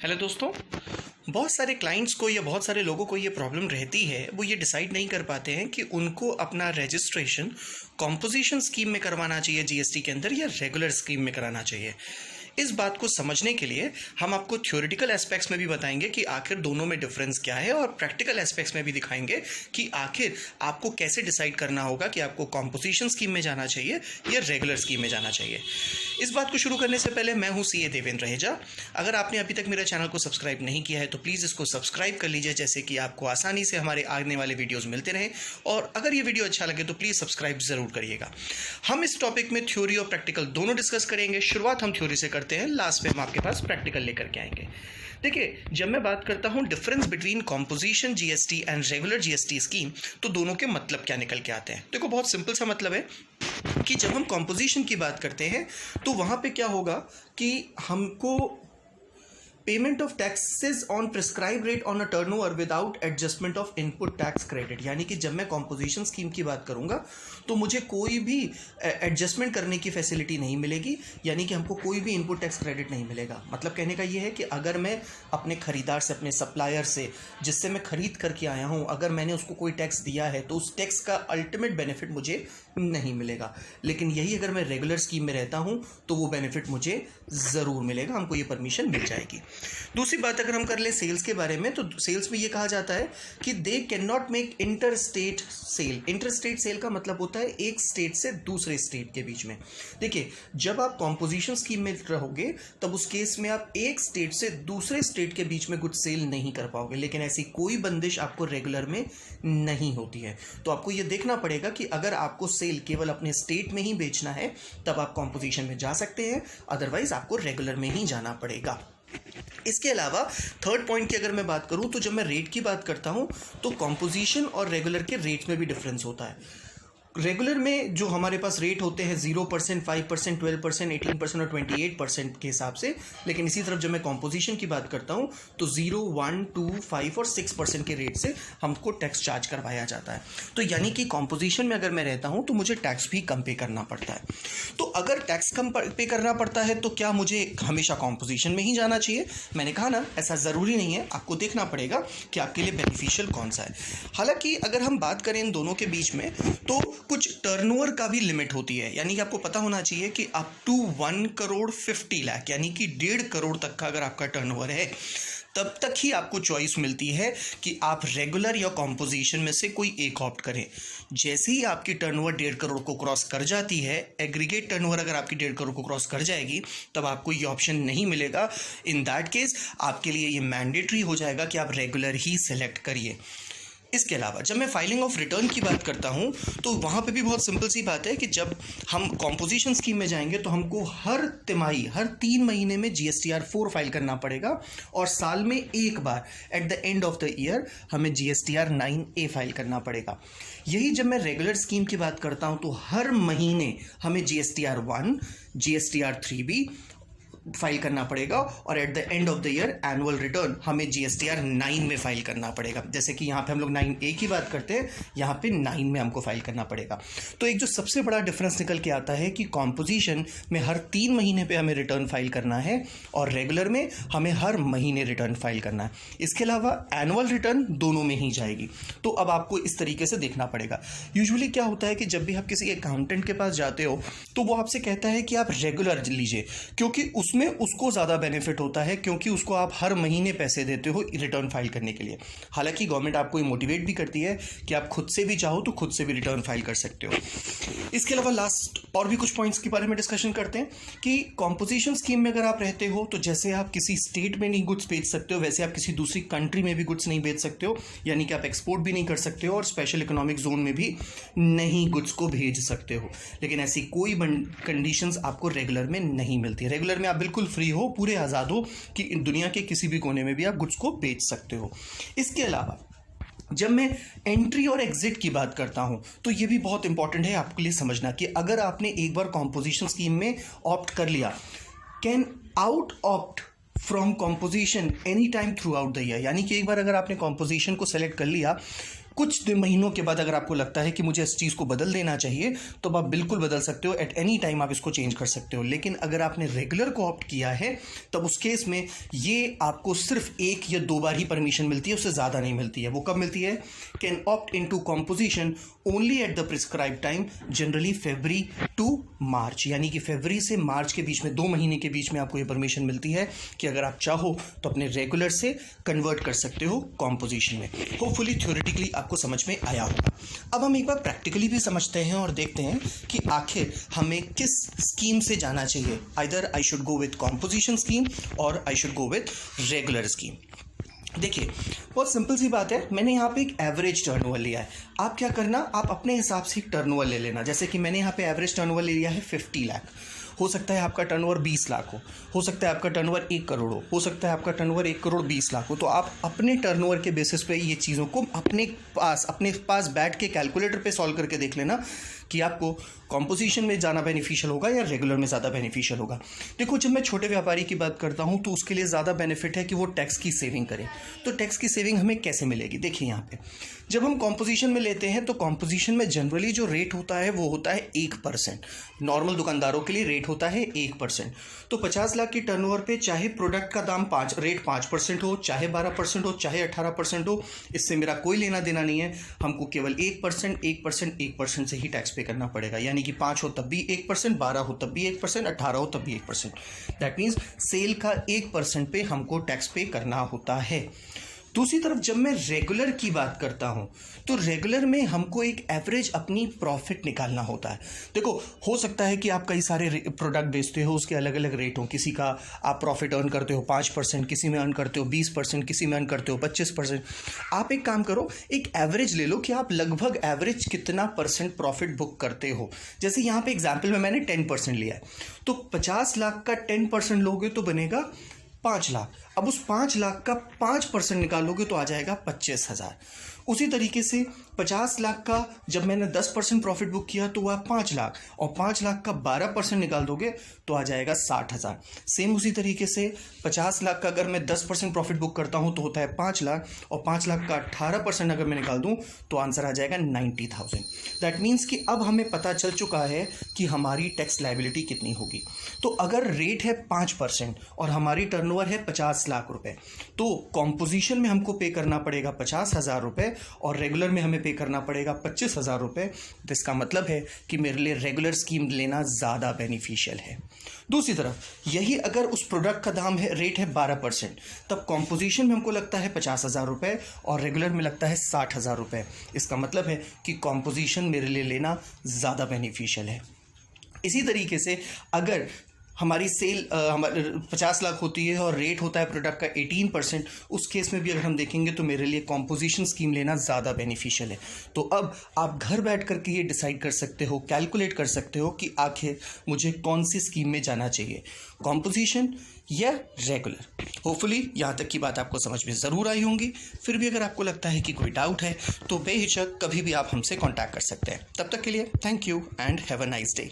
Hello दोस्तों। बहुत सारे क्लाइंट्स को या बहुत सारे लोगों को ये प्रॉब्लम रहती है, वो ये डिसाइड नहीं कर पाते हैं कि उनको अपना रजिस्ट्रेशन कॉम्पोजिशन स्कीम में करवाना चाहिए जीएसटी के अंदर या रेगुलर स्कीम में कराना चाहिए। इस बात को समझने के लिए हम आपको थ्योरेटिकल एस्पेक्ट्स में भी बताएंगे कि आखिर दोनों में डिफरेंस क्या है, और प्रैक्टिकल एस्पेक्ट्स में भी दिखाएंगे कि आखिर आपको कैसे डिसाइड करना होगा कि आपको कॉम्पोजिशन स्कीम में जाना चाहिए या रेगुलर स्कीम में जाना चाहिए। इस बात को शुरू करने से पहले मैं हूं सीए देवेंद्र रहेजा। अगर आपने अभी तक मेरे चैनल को सब्सक्राइब नहीं किया है तो प्लीज़ इसको सब्सक्राइब कर लीजिए, जैसे कि आपको आसानी से हमारे आने वाले वीडियोज़ मिलते रहें। और अगर ये वीडियो अच्छा लगे तो प्लीज़ सब्सक्राइब ज़रूर करिएगा। हम इस टॉपिक में थ्योरी और प्रैक्टिकल दोनों डिस्कस करेंगे। शुरुआत हम थ्योरी से करते हैं, लास्ट में हम आपके पास प्रैक्टिकल लेकर के आएंगे। देखिए, जब मैं बात करता हूं difference between composition GST and regular GST scheme, तो दोनों के मतलब क्या निकल के आते हैं। देखो, बहुत सिंपल सा मतलब है कि जब हम कॉम्पोजिशन की बात करते हैं तो वहां पे क्या होगा कि हमको payment of taxes on prescribe rate on a turnover without adjustment of input tax credit, यानी कि जब मैं कॉम्पोजिशन स्कीम की बात करूंगा तो मुझे कोई भी एडजस्टमेंट करने की फैसिलिटी नहीं मिलेगी, यानी कि हमको कोई भी इनपुट टैक्स क्रेडिट नहीं मिलेगा। मतलब कहने का ये है कि अगर मैं अपने खरीदार से, अपने सप्लायर से, जिससे मैं खरीद करके आया हूं, अगर मैंने उसको कोई टैक्स दिया है तो उस टैक्स का अल्टीमेट बेनिफिट मुझे नहीं मिलेगा। लेकिन यही अगर मैं रेगुलर स्कीम में रहता हूं तो वो बेनिफिट मुझे ज़रूर मिलेगा, हमको ये परमिशन मिल जाएगी। दूसरी बात अगर हम कर ले सेल्स के बारे में, तो सेल्स में ये कहा जाता है कि they can not make inter state sale. Inter state sale का मतलब होता है एक स्टेट से दूसरे स्टेट के बीच में। देखिए, जब आप कॉम्पोजिशन स्कीम में रहोगे तब उस केस में आप एक स्टेट से दूसरे स्टेट के बीच में गुड्स सेल नहीं कर पाओगे, लेकिन ऐसी कोई बंदिश आपको रेगुलर में नहीं होती है। तो आपको ये देखना पड़ेगा कि अगर आपको सेल केवल अपने स्टेट में ही बेचना है तब आप कॉम्पोजिशन में जा सकते हैं, अदरवाइज आपको रेगुलर में ही जाना पड़ेगा। इसके अलावा थर्ड पॉइंट की अगर मैं बात करूं तो जब मैं रेट की बात करता हूं तो कॉम्पोजिशन और रेगुलर के रेट में भी डिफरेंस होता है। रेगुलर में जो हमारे पास रेट होते हैं 0%, 5%, 12%, 18% और 28% के हिसाब से, लेकिन इसी तरफ जब मैं कॉम्पोजिशन की बात करता हूं तो 0, 1, 2, 5 और 6% के रेट से हमको टैक्स चार्ज करवाया जाता है। तो यानी कि कॉम्पोजिशन में अगर मैं रहता हूं तो मुझे टैक्स भी कम पे करना पड़ता है। तो अगर टैक्स कम पे करना पड़ता है तो क्या मुझे हमेशा कॉम्पोजिशन में ही जाना चाहिए? मैंने कहा ना, ऐसा ज़रूरी नहीं है, आपको देखना पड़ेगा कि आपके लिए बेनिफिशियल कौन सा है। हालांकि अगर हम बात करें इन दोनों के बीच में तो कुछ टर्नओवर का भी लिमिट होती है, यानी कि आपको पता होना चाहिए कि अप टू 1 करोड़ 50 लाख, यानी कि 1.5 करोड़ तक का अगर आपका टर्नओवर है तब तक ही आपको चॉइस मिलती है कि आप रेगुलर या कॉम्पोजिशन में से कोई एक ऑप्ट करें। जैसे ही आपकी टर्नओवर 1.5 करोड़ को क्रॉस कर जाती है, एग्रीगेट टर्नओवर अगर आपकी 1.5 करोड़ को क्रॉस कर जाएगी, तब आपको ये ऑप्शन नहीं मिलेगा। इन दैट केस आपके लिए ये मैंडेटरी हो जाएगा कि आप रेगुलर ही सेलेक्ट करिए। इसके अलावा जब मैं फाइलिंग ऑफ रिटर्न की बात करता हूं तो वहां पे भी बहुत सिंपल सी बात है कि जब हम कॉम्पोजिशन स्कीम में जाएंगे तो हमको हर तिमाही, हर 3 महीने में GSTR 4 फाइल करना पड़ेगा, और साल में एक बार at the end of the year हमें GSTR 9A फाइल करना पड़ेगा। यही जब मैं रेगुलर स्कीम की बात करता हूं तो हर महीने हमें GSTR 1, GSTR 3B फाइल करना पड़ेगा, और eight the end of the year annual return हमें GSTR 9 में फाइल करना पड़ेगा। जैसे कि यहाँ पे हम लोग 9A की बात करते हैं, यहाँ पे 9 में हमको फाइल करना पड़ेगा। तो एक जो सबसे बड़ा डिफरेंस निकल के आता है कि कॉम्पोजिशन में हर 3 महीने पे हमें रिटर्न फाइल करना है और रेगुलर में हमें हर महीने रिटर्न फाइल करना है। इसके अलावा एनुअल रिटर्न दोनों में ही जाएगी। तो अब आपको इस तरीके से देखना पड़ेगा। यूजुअली क्या होता है कि जब भी आप किसी अकाउंटेंट के पास जाते हो तो वो आपसे कहता है कि आप रेगुलर लीजिए, क्योंकि में उसको ज़्यादा बेनिफिट होता है, क्योंकि उसको आप हर महीने पैसे देते हो रिटर्न फाइल करने के लिए। हालांकि गवर्नमेंट आपको मोटिवेट भी करती है कि आप खुद से भी चाहो तो खुद से भी रिटर्न फाइल कर सकते हो। इसके अलावा लास्ट और भी कुछ पॉइंट्स के बारे में डिस्कशन करते हैं कि कॉम्पोजिशन स्कीम में अगर आप रहते हो तो जैसे आप किसी स्टेट में नहीं गुड्स बेच सकते हो, वैसे आप किसी दूसरी कंट्री में भी गुड्स नहीं बेच सकते हो, यानी कि आप एक्सपोर्ट भी नहीं कर सकते हो और स्पेशल इकोनॉमिक जोन में भी नहीं गुड्स को भेज सकते हो। लेकिन ऐसी कोई कंडीशंस आपको रेगुलर में नहीं मिलती। रेगुलर में आप बिल्कुल फ्री हो, पूरे आज़ाद हो कि दुनिया के किसी भी कोने में भी आप गुड्स को बेच सकते हो। इसके अलावा जब मैं एंट्री और एग्जिट की बात करता हूं तो ये भी बहुत इंपॉर्टेंट है आपके लिए समझना कि अगर आपने एक बार कॉम्पोजिशन स्कीम में ऑप्ट कर लिया, can out opt from composition any time through out the year, यानी कि एक बार अगर आपने कॉम्पोजिशन को सेलेक्ट कर लिया कुछ महीनों के बाद अगर आपको लगता है कि मुझे इस चीज़ को बदल देना चाहिए तो आप बिल्कुल बदल सकते हो, एट एनी टाइम आप इसको चेंज कर सकते हो। लेकिन अगर आपने रेगुलर को ऑप्ट किया है तब उस केस में ये आपको सिर्फ 1 या 2 बार ही परमिशन मिलती है, उससे ज़्यादा नहीं मिलती है। वो कब मिलती है? Can opt in to composition only at the prescribe time, generally February to March, यानी कि फरवरी से मार्च के बीच में 2 महीने के बीच में आपको ये परमिशन मिलती है कि अगर आप चाहो तो अपने रेगुलर से कन्वर्ट कर सकते हो कॉम्पोजिशन में। होपफुली थ्योरेटिकली आपको समझ में आया होगा। अब हम एक बार प्रैक्टिकली भी समझते हैं और देखते हैं कि आखिर हमें किस स्कीम से जाना चाहिए। Either I should go with composition scheme और I should go with regular scheme. देखिए, बहुत सिंपल सी बात है। मैंने यहाँ पे एक एवरेज टर्नओवर लिया है। आप क्या करना, आप अपने हिसाब से एक टर्नओवर ले लेना। जैसे कि मैंने यहाँ पे एवरेज टर्नओवर ले लिया है 50 लाख। हो सकता है आपका टर्नओवर 20 लाख हो सकता है आपका टर्नओवर 1 करोड़ हो सकता है आपका टर्नओवर 1 करोड़ 20 लाख हो। तो आप अपने टर्नओवर के बेसिस पे ये चीज़ों को अपने पास बैठ के कैलकुलेटर पे सॉल्व करके देख लेना कि आपको कॉम्पोजिशन में जाना बेनिफिशियल होगा या रेगुलर में ज़्यादा बेनिफिशियल होगा। देखो, जब मैं छोटे व्यापारी की बात करता हूँ तो उसके लिए ज़्यादा बेनिफिट है कि वो टैक्स की सेविंग करें। तो टैक्स की सेविंग हमें कैसे मिलेगी? देखिए, यहाँ पे जब हम कॉम्पोजिशन में लेते हैं तो कॉम्पोजिशन में जनरली जो रेट होता है वो होता है 1%। नॉर्मल दुकानदारों के लिए रेट होता है 1%। तो 50 लाख की टर्नओवर पे चाहे प्रोडक्ट का दाम 5% हो, चाहे 12% हो, चाहे 18% हो, इससे मेरा कोई लेना देना नहीं है। हमको केवल 1% से ही टैक्स पे करना पड़ेगा। यानी कि 5 हो तब भी 1%, 12 हो तब भी 1%, 18 हो तब भी 1%। दैट मीन्स सेल का 1% पे हमको टैक्स पे करना होता है। दूसरी तरफ जब मैं रेगुलर की बात करता हूं तो रेगुलर में हमको एक एवरेज अपनी प्रॉफिट निकालना होता है। देखो, हो सकता है कि आप कई सारे प्रोडक्ट बेचते हो, उसके अलग अलग रेट हो। किसी का आप प्रॉफिट अर्न करते हो 5%, किसी में अर्न करते हो 20%, किसी में अर्न करते हो 25%। आप एक काम करो, एक एवरेज ले लो कि आप लगभग एवरेज कितना परसेंट प्रॉफिट बुक करते हो। जैसे यहाँ पे एग्जाम्पल में मैंने 10% लिया है, तो 50 लाख का 10% लोगे तो बनेगा 5 लाख। अब उस 5 लाख का 5% निकालोगे तो आ जाएगा 25,000। उसी तरीके से 50 लाख का जब मैंने 10% प्रॉफिट बुक किया तो वह 5 लाख, और 5 लाख का 12% निकाल दोगे तो आ जाएगा 60,000। सेम उसी तरीके से 50 लाख का अगर मैं 10% प्रॉफिट बुक करता हूं तो होता है 5 लाख, और 5 लाख का 18% अगर मैं निकाल दूं तो आंसर आ जाएगा 90,000। दैट मीन्स कि अब हमें पता चल चुका है कि हमारी टैक्स लायबिलिटी कितनी होगी। तो अगर रेट है 5% और हमारी टर्नओवर है 50 लाख रुपए, तो कॉम्पोजिशन में हमको पे करना पड़ेगा 50,000 रुपए और रेगुलर में हमें पे करना पड़ेगा 25,000 रुपए। तो इसका मतलब है कि मेरे लिए रेगुलर स्कीम लेना ज़्यादा बेनिफिशियल है। दूसरी तरफ यही अगर उस प्रोडक्ट का दाम है, रेट है 12%, तब कॉम्पोजिशन में हमको लगता है 50,000 रुपए और रेगुलर में लगता है 60,000 रुपए। इसका मतलब है कि कॉम्पोजिशन मेरे लिए लेना ज़्यादा बेनिफिशियल है। इसी तरीके से अगर हमारी सेल 50 लाख होती है और रेट होता है प्रोडक्ट का 18%, उस केस में भी अगर हम देखेंगे तो मेरे लिए कॉम्पोजिशन स्कीम लेना ज़्यादा बेनिफिशियल है। तो अब आप घर बैठ करके ये डिसाइड कर सकते हो, कैलकुलेट कर सकते हो कि आखिर मुझे कौन सी स्कीम में जाना चाहिए, कॉम्पोजिशन या रेगुलर। होपफुली यहाँ तक की बात आपको समझ में ज़रूर आई होंगी। फिर भी अगर आपको लगता है कि कोई डाउट है तो बेहिचक कभी भी आप हमसे कॉन्टैक्ट कर सकते हैं। तब तक के लिए thank you and have a nice day.